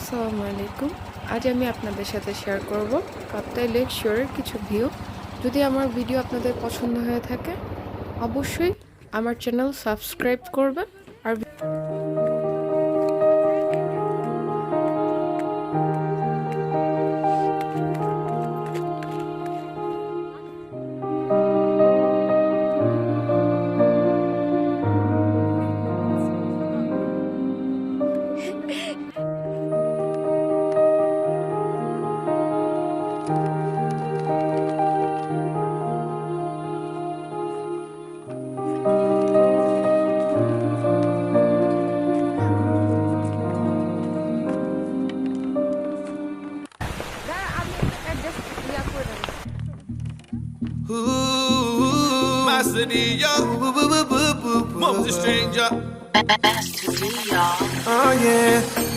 আসসালামু আলাইকুম। আজ আমি আপনাদের সাথে শেয়ার করব কাপ্তাই লেক শোরের কিছু ভিউ। যদি আমার ভিডিও আপনাদের পছন্দ হয়ে থাকে অবশ্যই আমার চ্যানেল সাবস্ক্রাইব করবেন আর My city, yo. Mom's a stranger. Oh yeah,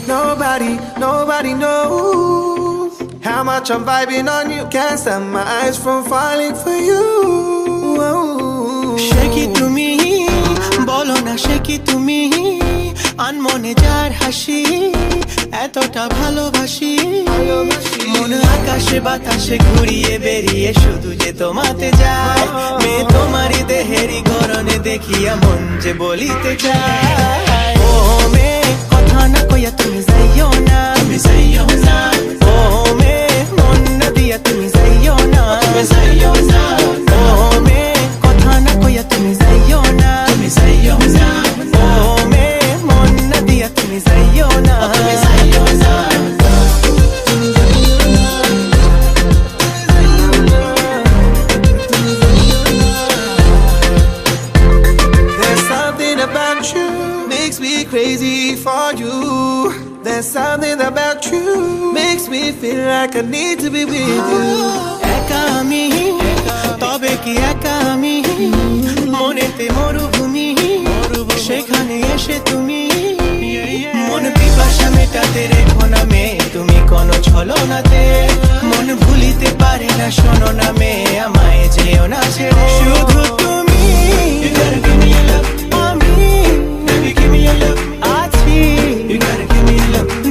nobody knows how much I'm vibing on you. Can't stop my eyes from falling for you. Shake it to me, bolo na shake it to me. আনমনে যার হাসি এতটা ভালোবাসি মন আকাশে বাতাসে ঘুরিয়ে বেরিয়ে শুধু যে তোমাতে যায় মেয়ে তোমারই দেহেরই গরনে দেখিয়া মন যে বলিতে চায় ও মেয়ে কথা না কইয়া তুমি যাইও না ও মেয়ে মন না দিয়া তুমি যাইও না ও মেয়ে কথা না কইয়া তুমি যাইও না ও মেয়ে মন না দিয়া তুমি যাইও না There's something about you makes me crazy for you. There's something about you makes me feel like I need to be with you. একা আমি তবে কি একা আমি মনেতে মরুভূমি সেখানে এসে তুমি মন পিপাসা মেটাতে রেখো না মেয়ে তুমি কোনো ছলনাতে মন ভুলিতে পারে না শোনো না মেয়ে আমায় যেও না ছেড়ে শুধু তুমি আমি আছি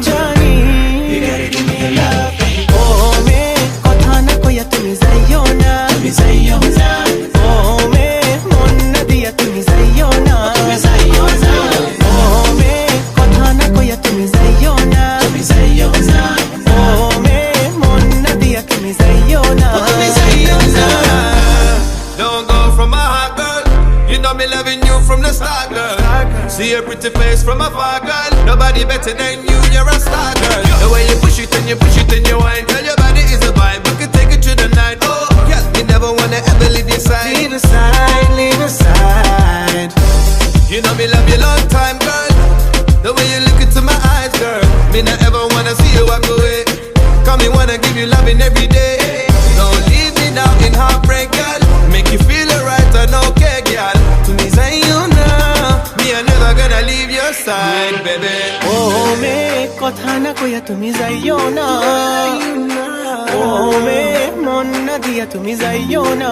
জানি ও মেয়ে কথা না কইয়া তুমি যাইও না ও মেয়ে মন না দিয়া তুমি যাইও না ও মেয়ে কথা না কইয়া তুমি যাইও না ও মেয়ে মন না দিয়া তুমি যাইও না Don't go from my heart, girl. You know me loving you from the start, girl. See your pretty face from afar, girl. Nobody better than you, you're a star, girl. The way you push it and you push it and you whine, girl, your body is a vibe. We can take it to the night. Oh, girl, you never wanna ever leave your side. Leave aside. You know me love you long time, girl. The way you look into my eyes, girl. Me not ever wanna see you walk away. Come me wanna give you loving every day. Don't leave me now in heartbreak, girl. Make you feel alright and okay, girl. To me say you know, me I never gonna leave your side, baby. ও মেয়ে কথা না কইয়া তুমি যাইও না ও মেয়ে মন না দিয়া তুমি যাইও না